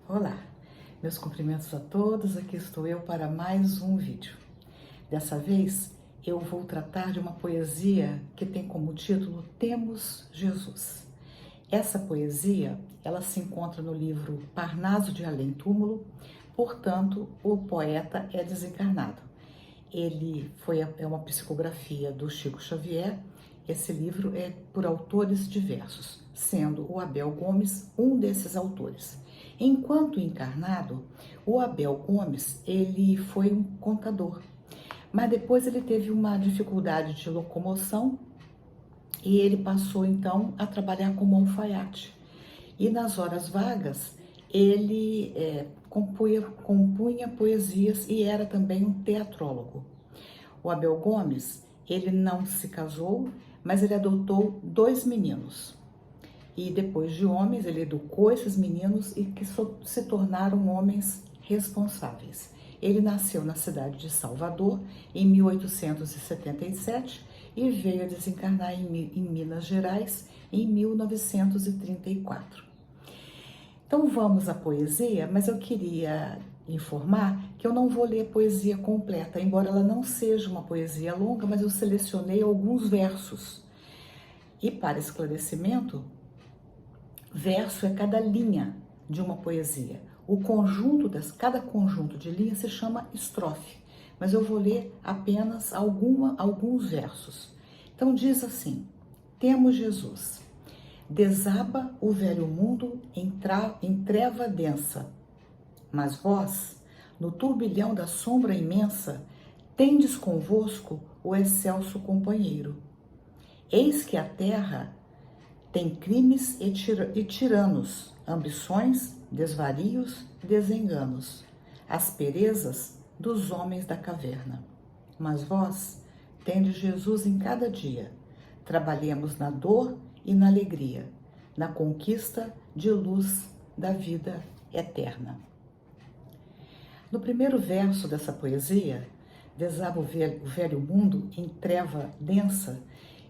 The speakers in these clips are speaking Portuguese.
Olá, meus cumprimentos a todos, aqui estou eu para mais um vídeo. Dessa vez eu vou tratar de uma poesia que tem como título Temos Jesus. Essa poesia, ela se encontra no livro Parnaso de Além Túmulo, portanto o poeta é desencarnado. É uma psicografia do Chico Xavier. Esse livro é por autores diversos, sendo o Abel Gomes um desses autores. Enquanto encarnado, o Abel Gomes, ele foi um contador, mas depois ele teve uma dificuldade de locomoção e ele passou então a trabalhar como alfaiate. E nas horas vagas, ele compunha poesias e era também um teatrólogo. O Abel Gomes, ele não se casou, mas ele adotou 2 meninos. E depois de homens, ele educou esses meninos e que se tornaram homens responsáveis. Ele nasceu na cidade de Salvador em 1877 e veio a desencarnar em Minas Gerais em 1934. Então vamos à poesia, mas eu queria informar que eu não vou ler poesia completa, embora ela não seja uma poesia longa, mas eu selecionei alguns versos. E para esclarecimento, verso é cada linha de uma poesia. Cada conjunto de linhas se chama estrofe, mas eu vou ler apenas alguns versos. Então diz assim: Temos Jesus. Desaba o velho mundo em treva densa, mas vós, no turbilhão da sombra imensa, tendes convosco o excelso companheiro. Eis que a terra tem crimes e tiranos, ambições, desvarios, desenganos, asperezas dos homens da caverna. Mas vós tendes Jesus em cada dia. Trabalhemos na dor e na alegria, na conquista de luz da vida eterna. No primeiro verso dessa poesia, Desaba o velho mundo em treva densa,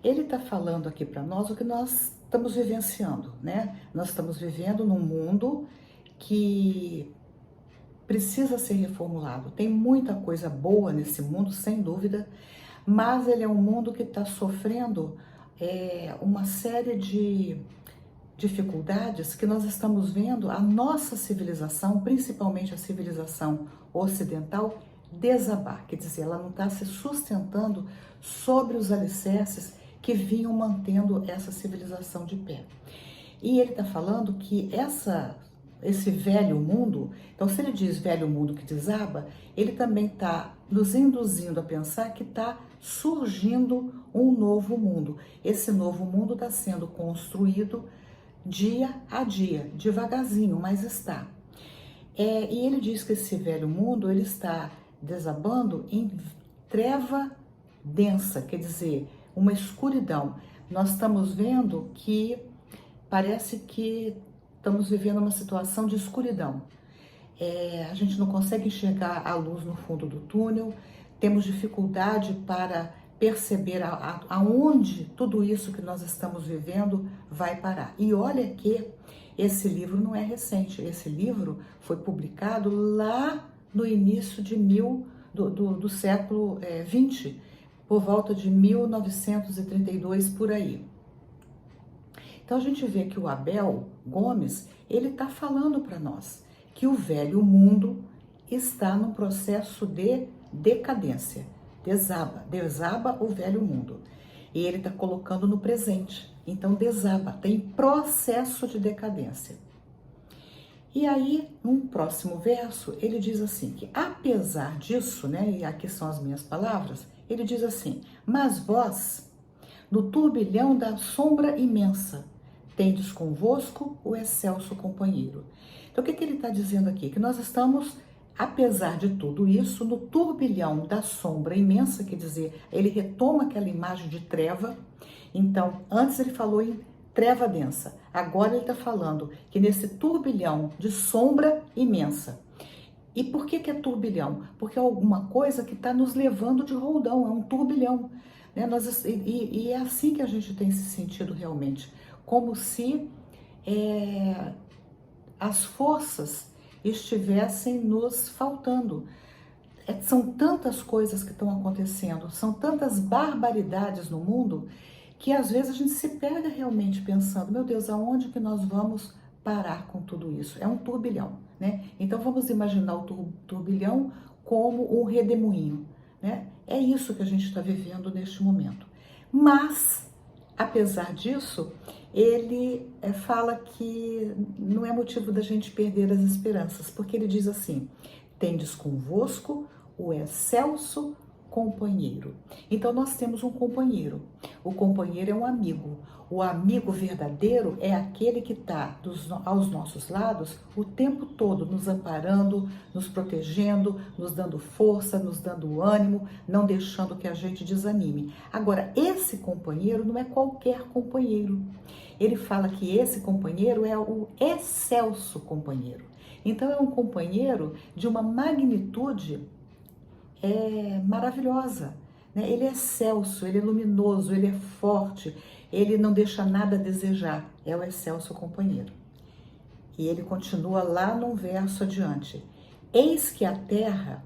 ele está falando aqui para nós o que nós estamos vivenciando, né? Nós estamos vivendo num mundo que precisa ser reformulado. Tem muita coisa boa nesse mundo, sem dúvida, mas ele é um mundo que está sofrendo uma série de dificuldades que nós estamos vendo a nossa civilização, principalmente a civilização ocidental, desabar. Quer dizer, ela não está se sustentando sobre os alicerces que vinham mantendo essa civilização de pé. E ele está falando que esse velho mundo, então se ele diz velho mundo que desaba, ele também está nos induzindo a pensar que está surgindo um novo mundo. Esse novo mundo está sendo construído dia a dia, devagarzinho, mas está. E ele diz que esse velho mundo ele está desabando em treva densa, quer dizer, uma escuridão. Nós estamos vendo que parece que estamos vivendo uma situação de escuridão. A gente não consegue enxergar a luz no fundo do túnel, temos dificuldade para perceber aonde tudo isso que nós estamos vivendo vai parar. E olha que esse livro não é recente, esse livro foi publicado lá no início do século XX, por volta de 1932, por aí. Então a gente vê que o Abel Gomes, ele está falando para nós que o velho mundo está num processo de decadência. Desaba o velho mundo. E ele está colocando no presente. Então desaba, tem processo de decadência. E aí, num próximo verso, ele diz assim, que apesar disso, né, e aqui são as minhas palavras, ele diz assim: mas vós, no turbilhão da sombra imensa, tendes convosco o excelso companheiro. Então, o que ele está dizendo aqui? Que nós estamos, apesar de tudo isso, no turbilhão da sombra imensa, quer dizer, ele retoma aquela imagem de treva. Então, antes ele falou em treva densa, agora ele está falando que nesse turbilhão de sombra imensa. E por que é turbilhão? Porque é alguma coisa que está nos levando de roldão, é um turbilhão. Né? E é assim que a gente tem se sentido realmente, como se as forças estivessem nos faltando. São tantas coisas que estão acontecendo, são tantas barbaridades no mundo, que às vezes a gente se pega realmente pensando, meu Deus, aonde que nós vamos parar com tudo isso? É um turbilhão, né? Então vamos imaginar o turbilhão como um redemoinho, né? É isso que a gente está vivendo neste momento. Mas, apesar disso, ele fala que não é motivo da gente perder as esperanças, porque ele diz assim, tendes convosco o excelso companheiro. Então nós temos um companheiro. O companheiro é um amigo. O amigo verdadeiro é aquele que está aos nossos lados o tempo todo, nos amparando, nos protegendo, nos dando força, nos dando ânimo, não deixando que a gente desanime. Agora, esse companheiro não é qualquer companheiro. Ele fala que esse companheiro é o excelso companheiro. Então é um companheiro de uma magnitude maravilhosa, né? Ele é excelso, ele é luminoso, ele é forte, ele não deixa nada a desejar, é o excelso companheiro. E ele continua lá num verso adiante, eis que a terra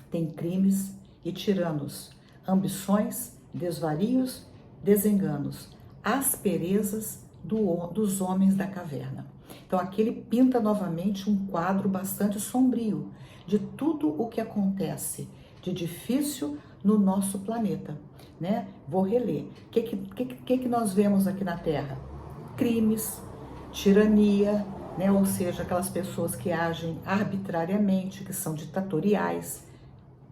tem crimes e tiranos, ambições, desvarios, desenganos, asperezas dos homens da caverna. Então aqui ele pinta novamente um quadro bastante sombrio de tudo o que acontece de difícil no nosso planeta, né? Vou reler. O que nós vemos aqui na Terra? Crimes, tirania, né? Ou seja, aquelas pessoas que agem arbitrariamente, que são ditatoriais.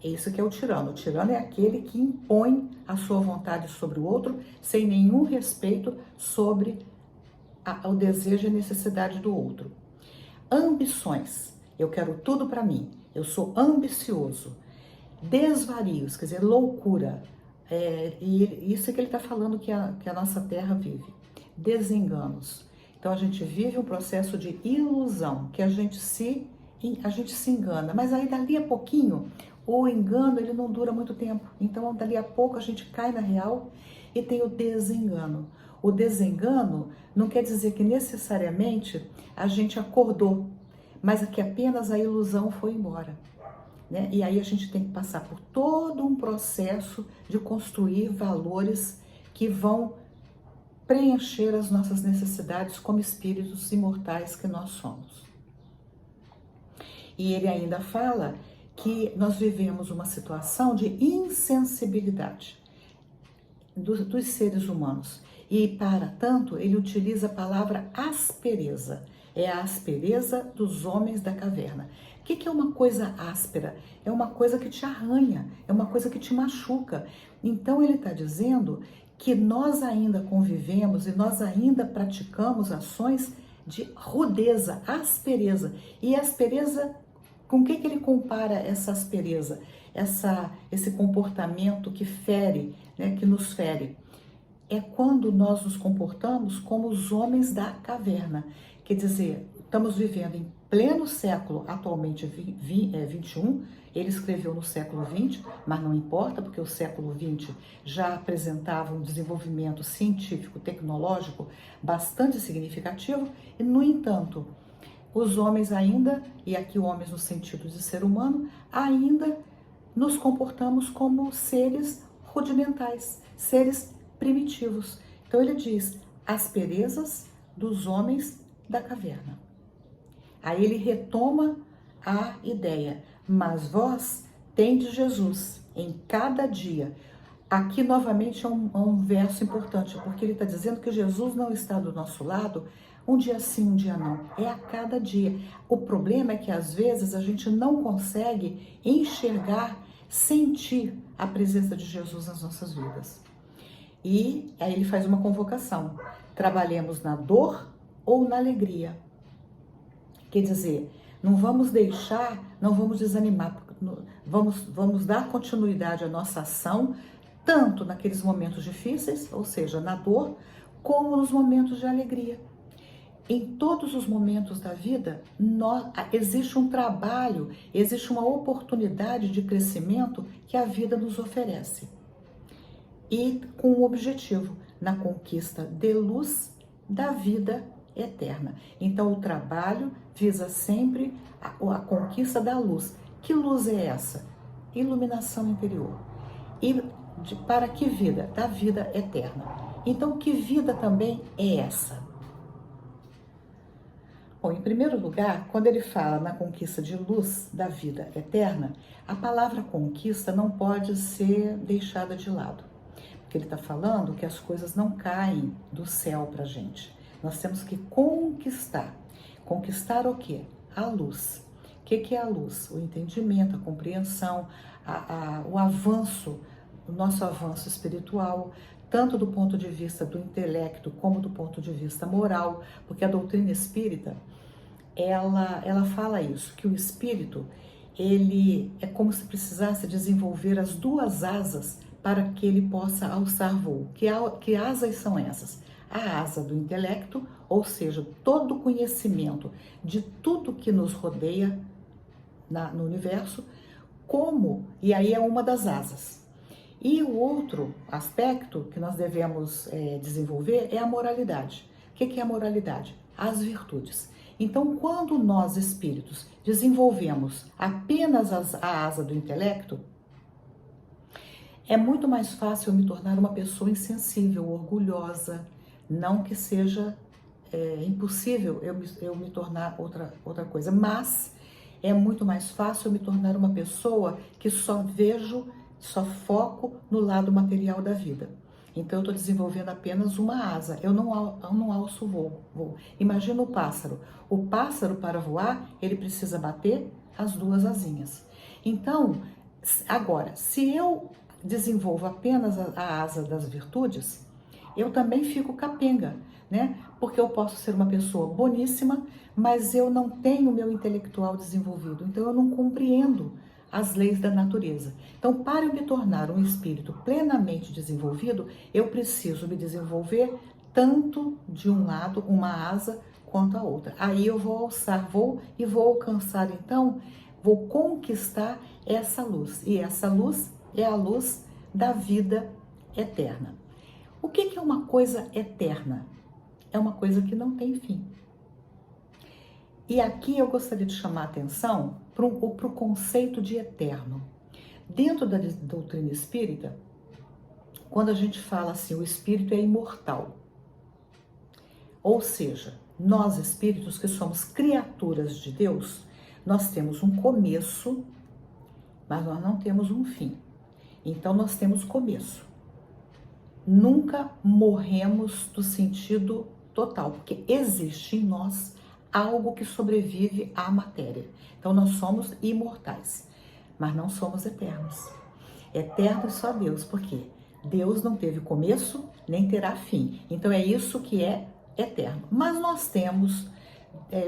É isso que é o tirano. O tirano é aquele que impõe a sua vontade sobre o outro sem nenhum respeito sobre o desejo e a necessidade do outro. Ambições. Eu quero tudo para mim. Eu sou ambicioso. Desvarios, quer dizer, loucura. E isso é que ele está falando que a nossa terra vive. Desenganos. Então a gente vive um processo de ilusão, que a gente se engana. Mas aí dali a pouquinho, o engano ele não dura muito tempo. Então dali a pouco a gente cai na real e tem o desengano. O desengano não quer dizer que necessariamente a gente acordou, mas que apenas a ilusão foi embora, né? E aí a gente tem que passar por todo um processo de construir valores que vão preencher as nossas necessidades como espíritos imortais que nós somos. E ele ainda fala que nós vivemos uma situação de insensibilidade dos seres humanos. E, para tanto, ele utiliza a palavra aspereza. É a aspereza dos homens da caverna. O que é uma coisa áspera? É uma coisa que te arranha, é uma coisa que te machuca. Então, ele está dizendo que nós ainda convivemos e nós ainda praticamos ações de rudeza, aspereza. E aspereza, com o que ele compara essa aspereza? Esse comportamento que fere, né, que nos fere. É quando nós nos comportamos como os homens da caverna. Quer dizer, estamos vivendo em pleno século, atualmente 21, ele escreveu no século 20, mas não importa, porque o século 20 já apresentava um desenvolvimento científico, tecnológico bastante significativo, e no entanto, os homens ainda, e aqui homens no sentido de ser humano, ainda nos comportamos como seres rudimentais, seres primitivos. Então ele diz, asperezas dos homens da caverna. Aí ele retoma a ideia, mas vós tendes Jesus em cada dia. Aqui novamente é um verso importante, porque ele está dizendo que Jesus não está do nosso lado um dia sim, um dia não. É a cada dia. O problema é que às vezes a gente não consegue enxergar, sentir a presença de Jesus nas nossas vidas. E aí ele faz uma convocação. Trabalhemos na dor ou na alegria. Quer dizer, não vamos deixar, não vamos desanimar, vamos dar continuidade à nossa ação, tanto naqueles momentos difíceis, ou seja, na dor, como nos momentos de alegria. Em todos os momentos da vida, existe um trabalho, existe uma oportunidade de crescimento que a vida nos oferece. E com o objetivo, na conquista de luz da vida eterna. Então o trabalho visa sempre a conquista da luz. Que luz é essa? Iluminação interior. E para que vida? Da vida eterna. Então que vida também é essa? Bom, em primeiro lugar, quando ele fala na conquista de luz da vida eterna, a palavra conquista não pode ser deixada de lado. Porque ele está falando que as coisas não caem do céu para a gente. Nós temos que conquistar. Conquistar o quê? A luz. O que é a luz? O entendimento, a compreensão, o avanço, o nosso avanço espiritual, tanto do ponto de vista do intelecto como do ponto de vista moral, porque a doutrina espírita, ela fala isso, que o espírito, ele é como se precisasse desenvolver as duas asas para que ele possa alçar voo. Que asas são essas? A asa do intelecto, ou seja, todo o conhecimento de tudo que nos rodeia no universo, e aí é uma das asas. E o outro aspecto que nós devemos desenvolver é a moralidade. O que é a moralidade? As virtudes. Então, quando nós, espíritos, desenvolvemos apenas a asa do intelecto, é muito mais fácil eu me tornar uma pessoa insensível, orgulhosa, não que seja impossível eu me tornar outra coisa, mas é muito mais fácil eu me tornar uma pessoa que só foco no lado material da vida. Então eu estou desenvolvendo apenas uma asa, eu não alço voo. Imagina o pássaro. O pássaro, para voar, ele precisa bater as duas asinhas. Então, agora, se eu desenvolvo apenas a asa das virtudes, eu também fico capenga, né? Porque eu posso ser uma pessoa boníssima, mas eu não tenho o meu intelectual desenvolvido, então eu não compreendo as leis da natureza. Então, para eu me tornar um espírito plenamente desenvolvido, eu preciso me desenvolver tanto de um lado, uma asa, quanto a outra. Aí eu vou alçar voo e vou alcançar, então, vou conquistar essa luz. E essa luz é a luz da vida eterna. O que é uma coisa eterna? É uma coisa que não tem fim. E aqui eu gostaria de chamar a atenção para o conceito de eterno. Dentro da doutrina espírita, quando a gente fala assim, o espírito é imortal. Ou seja, nós espíritos que somos criaturas de Deus, nós temos um começo, mas nós não temos um fim. Então nós temos começo. Nunca morremos do sentido total, porque existe em nós algo que sobrevive à matéria. Então nós somos imortais, mas não somos eternos. Eterno é só Deus, porque Deus não teve começo, nem terá fim. Então é isso que é eterno. Mas nós temos,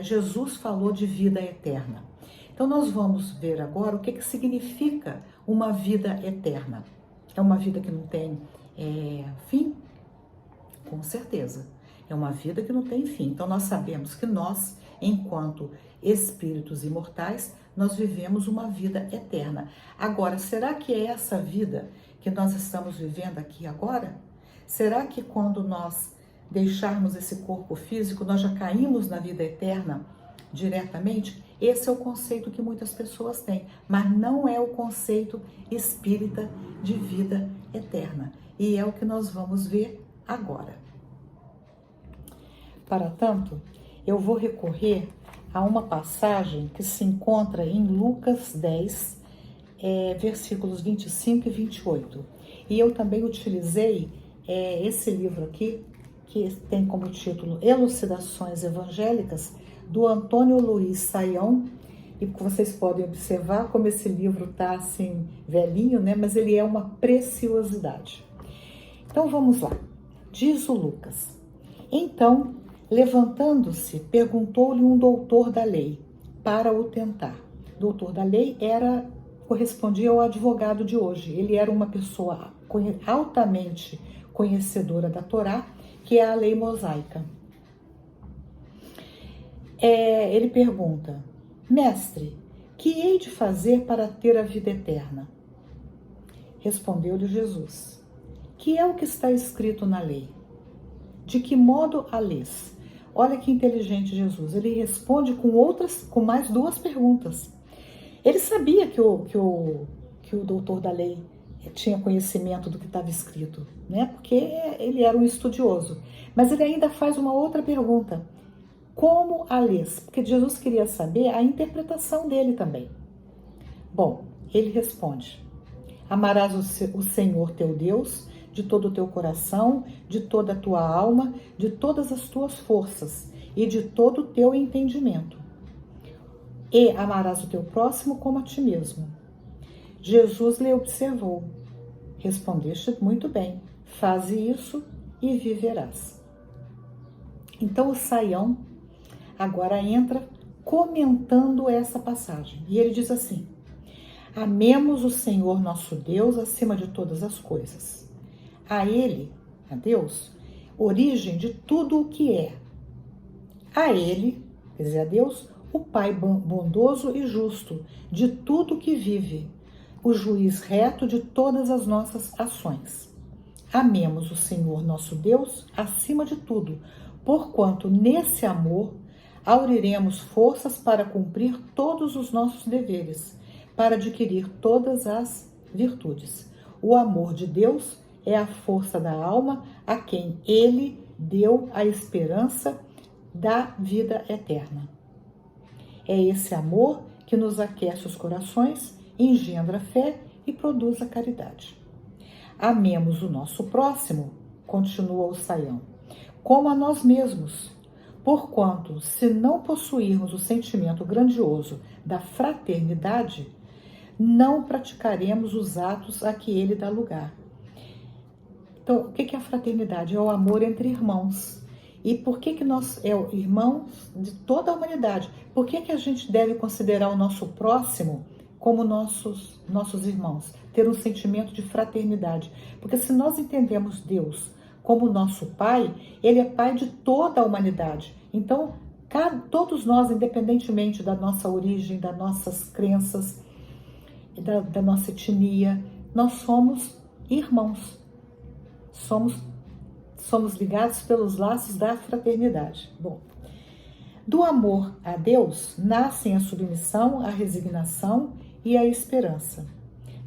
Jesus falou de vida eterna. Então nós vamos ver agora o que significa uma vida eterna. É uma vida que não tem fim? Com certeza. É uma vida que não tem fim. Então nós sabemos que nós, enquanto espíritos imortais, nós vivemos uma vida eterna. Agora, será que é essa vida que nós estamos vivendo aqui agora? Será que quando nós deixarmos esse corpo físico, nós já caímos na vida eterna diretamente? Esse é o conceito que muitas pessoas têm, mas não é o conceito espírita de vida eterna. E é o que nós vamos ver agora. Para tanto, eu vou recorrer a uma passagem que se encontra em Lucas 10, versículos 25 e 28. E eu também utilizei esse livro aqui, que tem como título Elucidações Evangélicas, do Antônio Luiz Saião. E vocês podem observar como esse livro está assim, velhinho, né? Mas ele é uma preciosidade. Então vamos lá. Diz o Lucas: Então, levantando-se, perguntou-lhe um doutor da lei, para o tentar. Doutor da lei correspondia ao advogado de hoje. Ele era uma pessoa altamente conhecedora da Torá, que é a lei mosaica. Ele pergunta: Mestre, que hei de fazer para ter a vida eterna? Respondeu-lhe Jesus: Que é o que está escrito na lei? De que modo a lês? Olha que inteligente Jesus. Ele responde com mais duas perguntas. Ele sabia que o doutor da lei tinha conhecimento do que estava escrito, né? Porque ele era um estudioso. Mas ele ainda faz uma outra pergunta. Como a lês? Porque Jesus queria saber a interpretação dele também. Bom, ele responde: amarás o Senhor teu Deus de todo o teu coração, de toda a tua alma, de todas as tuas forças e de todo o teu entendimento. E amarás o teu próximo como a ti mesmo. Jesus lhe observou: respondeste muito bem, faze isso e viverás. Então o Saião agora entra comentando essa passagem. E ele diz assim: amemos o Senhor nosso Deus acima de todas as coisas. A Ele, a Deus, origem de tudo o que é. A Ele, quer dizer, a Deus, o Pai bondoso e justo de tudo o que vive, o juiz reto de todas as nossas ações. Amemos o Senhor nosso Deus acima de tudo, porquanto nesse amor auriremos forças para cumprir todos os nossos deveres, para adquirir todas as virtudes. O amor de Deus é a força da alma a quem Ele deu a esperança da vida eterna. É esse amor que nos aquece os corações, engendra fé e produz a caridade. Amemos o nosso próximo, continua o Saião, como a nós mesmos, porquanto, se não possuirmos o sentimento grandioso da fraternidade, não praticaremos os atos a que ele dá lugar. Então, o que é a fraternidade? É o amor entre irmãos. E por que nós irmãos de toda a humanidade? Por que a gente deve considerar o nosso próximo como nossos irmãos? Ter um sentimento de fraternidade. Porque se nós entendemos Deus como nosso Pai, Ele é Pai de toda a humanidade. Então, todos nós, independentemente da nossa origem, das nossas crenças, da nossa etnia, nós somos irmãos. Somos ligados pelos laços da fraternidade. Bom, do amor a Deus nascem a submissão, a resignação e a esperança.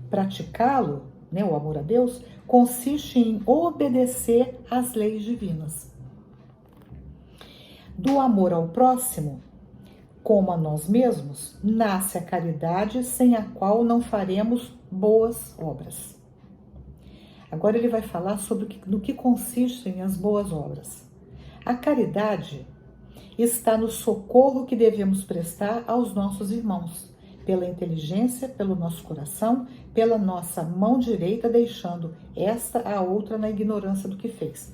Praticá-lo, né, o amor a Deus, consiste em obedecer às leis divinas. Do amor ao próximo, como a nós mesmos, nasce a caridade, sem a qual não faremos boas obras. Agora ele vai falar sobre no que consistem as boas obras. A caridade está no socorro que devemos prestar aos nossos irmãos, pela inteligência, pelo nosso coração, pela nossa mão direita, deixando esta a outra na ignorância do que fez.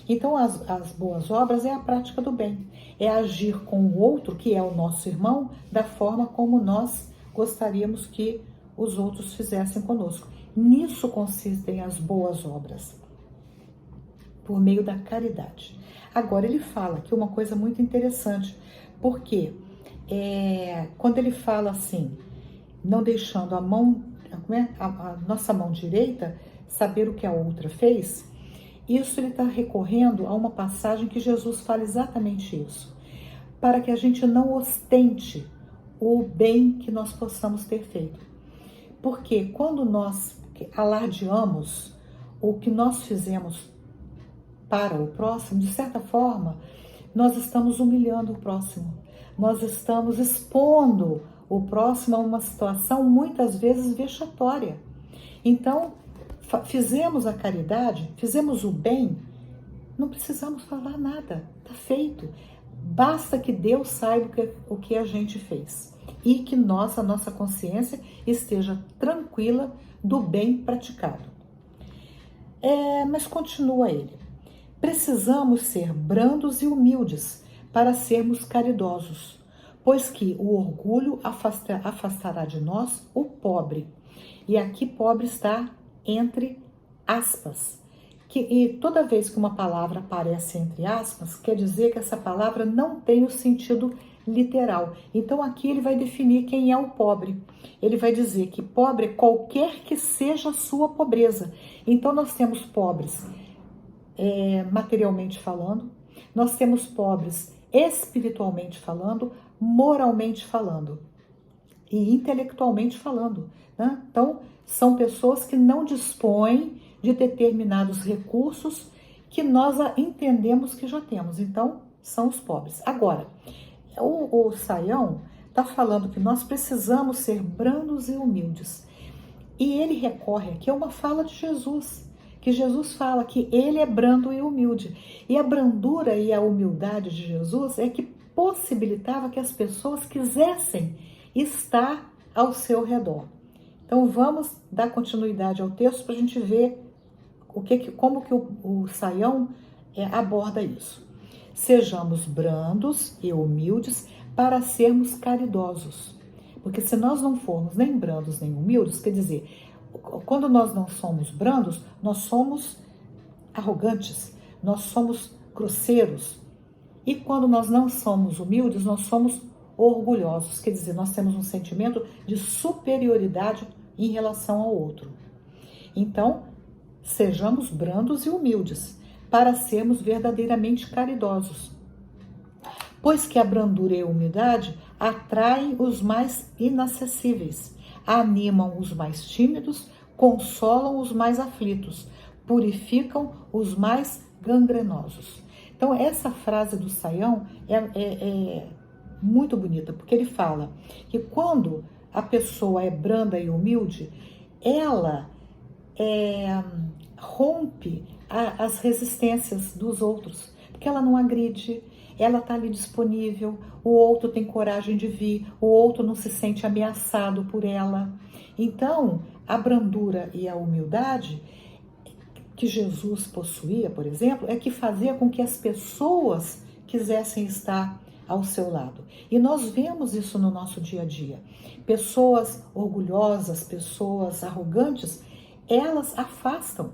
Então, as boas obras é a prática do bem, é agir com o outro, que é o nosso irmão, da forma como nós gostaríamos que os outros fizessem conosco. Nisso consistem as boas obras, por meio da caridade. Agora, ele fala aqui uma coisa muito interessante, porque quando ele fala assim, não deixando a nossa mão direita saber o que a outra fez, isso ele está recorrendo a uma passagem que Jesus fala exatamente isso, para que a gente não ostente o bem que nós possamos ter feito. Porque quando nós alardeamos o que nós fizemos para o próximo, de certa forma, nós estamos humilhando o próximo. Nós estamos expondo o próximo a uma situação muitas vezes vexatória. Então, fizemos a caridade, fizemos o bem, não precisamos falar nada, está feito. Basta que Deus saiba o que a gente fez e que a nossa consciência esteja tranquila do bem praticado. Mas continua ele. Precisamos ser brandos e humildes para sermos caridosos, pois que o orgulho afastará de nós o pobre. E aqui pobre está entre aspas. E toda vez que uma palavra aparece entre aspas, quer dizer que essa palavra não tem o sentido literal. Então aqui ele vai definir quem é o pobre. Ele vai dizer que pobre é qualquer que seja a sua pobreza. Então nós temos pobres materialmente falando, nós temos pobres espiritualmente falando, moralmente falando e intelectualmente falando, né? Então, são pessoas que não dispõem de determinados recursos que nós entendemos que já temos. Então, são os pobres. Agora, o Saião está falando que nós precisamos ser brandos e humildes. E ele recorre aqui a uma fala de Jesus, que Jesus fala que ele é brando e humilde. E a brandura e a humildade de Jesus é que possibilitava que as pessoas quisessem estar ao seu redor. Então vamos dar continuidade ao texto para a gente ver como que o Saião aborda isso. Sejamos brandos e humildes para sermos caridosos. Porque se nós não formos nem brandos nem humildes, quer dizer, quando nós não somos brandos, nós somos arrogantes, nós somos grosseiros. E quando nós não somos humildes, nós somos orgulhosos, quer dizer, nós temos um sentimento de superioridade em relação ao outro. Então, sejamos brandos e humildes, para sermos verdadeiramente caridosos. Pois que a brandura e a humildade atraem os mais inacessíveis, animam os mais tímidos, consolam os mais aflitos, purificam os mais gangrenosos. Então, essa frase do Saião é muito bonita, porque ele fala que quando a pessoa é branda e humilde, ela rompe as resistências dos outros, porque ela não agride, ela está ali disponível, o outro tem coragem de vir, o outro não se sente ameaçado por ela. Então, a brandura e a humildade que Jesus possuía, por exemplo, é que fazia com que as pessoas quisessem estar ao seu lado. E nós vemos isso no nosso dia a dia. Pessoas orgulhosas, pessoas arrogantes, elas afastam,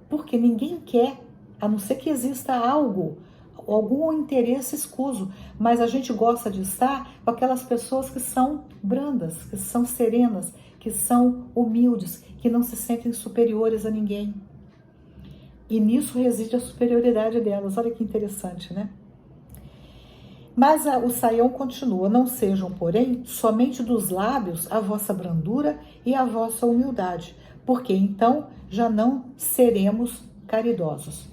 porque ninguém quer, a não ser que exista algum interesse escuso, mas a gente gosta de estar com aquelas pessoas que são brandas, que são serenas, que são humildes, que não se sentem superiores a ninguém. E nisso reside a superioridade delas. Olha que interessante, né? Mas o Saião continua: não sejam, porém, somente dos lábios a vossa brandura e a vossa humildade, porque então já não seremos caridosos.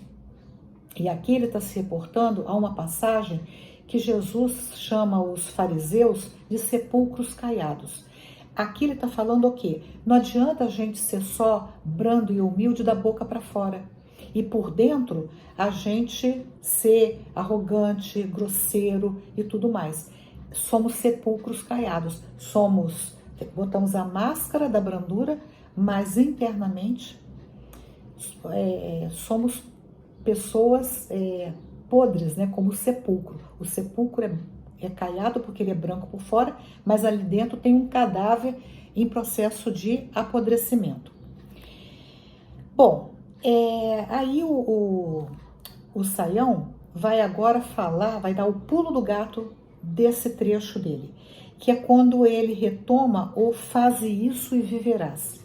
E aqui ele está se reportando a uma passagem que Jesus chama os fariseus de sepulcros caiados. Aqui ele está falando o quê? Não adianta a gente ser só brando e humilde da boca para fora. E por dentro a gente ser arrogante, grosseiro e tudo mais. Somos sepulcros caiados. Botamos a máscara da brandura, mas internamente somos pessoas podres, né? Como o sepulcro. O sepulcro é caiado porque ele é branco por fora, mas ali dentro tem um cadáver em processo de apodrecimento. Bom, aí o Saião vai agora vai dar o pulo do gato desse trecho dele, que é quando ele retoma o faze isso e viverás.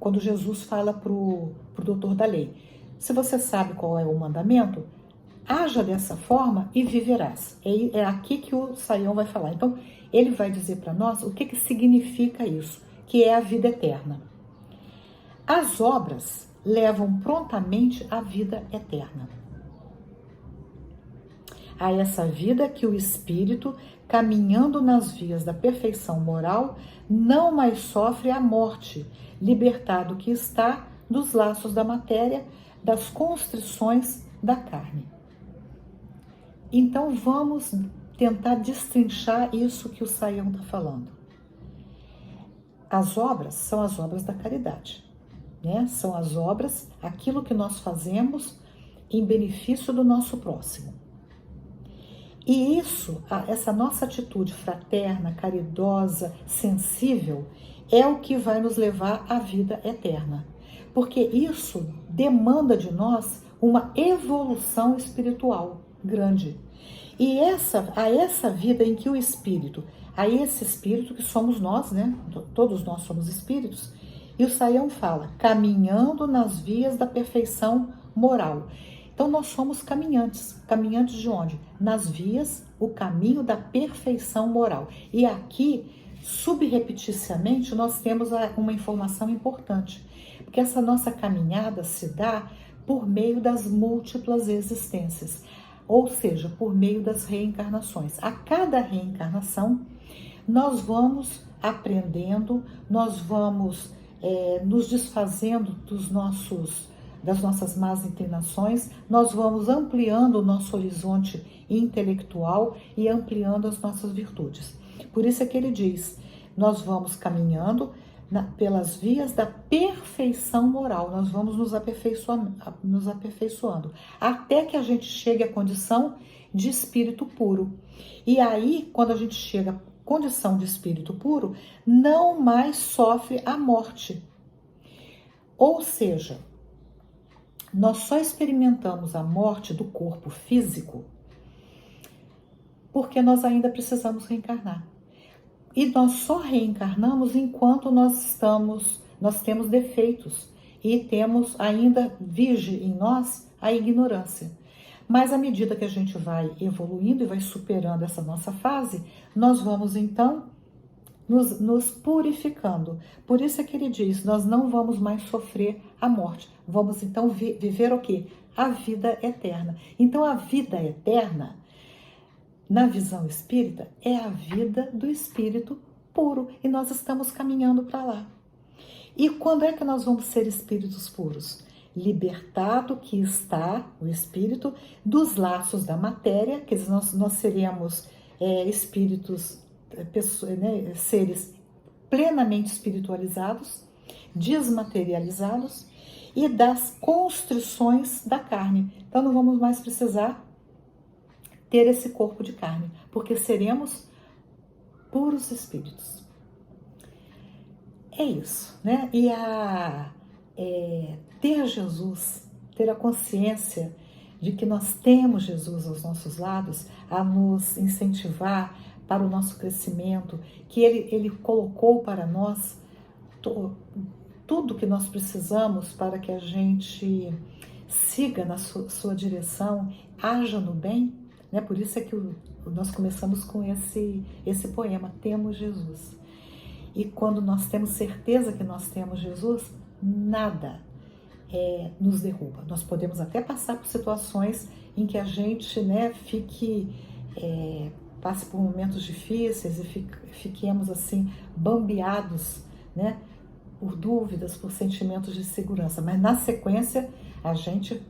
Quando Jesus fala para o doutor da lei: se você sabe qual é o mandamento, haja dessa forma e viverás. É aqui que o Saião vai falar. Então, ele vai dizer para nós o que significa isso, que é a vida eterna. As obras levam prontamente à vida eterna. A essa vida que o espírito, caminhando nas vias da perfeição moral, não mais sofre a morte, libertado que está dos laços da matéria, das constrições da carne. Então vamos tentar destrinchar isso que o Saião está falando. As obras são as obras da caridade, né? São as obras, aquilo que nós fazemos em benefício do nosso próximo. E essa nossa atitude fraterna, caridosa, sensível, é o que vai nos levar à vida eterna. Porque isso demanda de nós uma evolução espiritual grande. E a essa vida em que o espírito, a esse espírito que somos nós, né? Todos nós somos espíritos. E o Saião fala: caminhando nas vias da perfeição moral. Então nós somos caminhantes. Caminhantes de onde? Nas vias, o caminho da perfeição moral. E aqui, subrepeticiamente, nós temos uma informação importante. Porque essa nossa caminhada se dá por meio das múltiplas existências. Ou seja, por meio das reencarnações. A cada reencarnação, nós vamos aprendendo, nós vamos nos desfazendo das nossas más inclinações, nós vamos ampliando o nosso horizonte intelectual e ampliando as nossas virtudes. Por isso é que ele diz, nós vamos caminhando pelas vias da perfeição moral, nós vamos nos aperfeiçoando, até que a gente chegue à condição de espírito puro. E aí, quando a gente chega à condição de espírito puro, não mais sofre a morte. Ou seja, nós só experimentamos a morte do corpo físico porque nós ainda precisamos reencarnar. E nós só reencarnamos enquanto nós temos defeitos e temos ainda vige em nós a ignorância. Mas à medida que a gente vai evoluindo e vai superando essa nossa fase, nós vamos então nos purificando. Por isso é que ele diz, nós não vamos mais sofrer a morte. Vamos então viver o quê? A vida eterna. Então a vida eterna, na visão espírita, é a vida do espírito puro. E nós estamos caminhando para lá. E quando é que nós vamos ser espíritos puros? Libertado que está o espírito dos laços da matéria, que nós seremos espíritos, seres plenamente espiritualizados, desmaterializados e das constrições da carne. Então não vamos mais precisar ter esse corpo de carne, porque seremos puros espíritos. É isso, né? E ter Jesus, ter a consciência de que nós temos Jesus aos nossos lados, a nos incentivar para o nosso crescimento, que Ele colocou para nós tudo que nós precisamos para que a gente siga na sua direção, haja no bem, né? Por isso é que nós começamos com esse poema, Temos Jesus. E quando nós temos certeza que nós temos Jesus, nada nos derruba. Nós podemos até passar por situações em que a gente passe por momentos difíceis e fiquemos assim bambeados, né, por dúvidas, por sentimentos de segurança. Mas na sequência a gente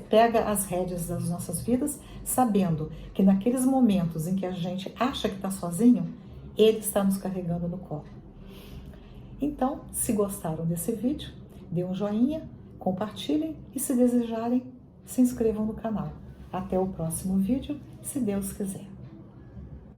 pega as rédeas das nossas vidas, sabendo que naqueles momentos em que a gente acha que está sozinho, Ele está nos carregando no colo. Então, se gostaram desse vídeo, dê um joinha, compartilhem e, se desejarem, se inscrevam no canal. Até o próximo vídeo, se Deus quiser.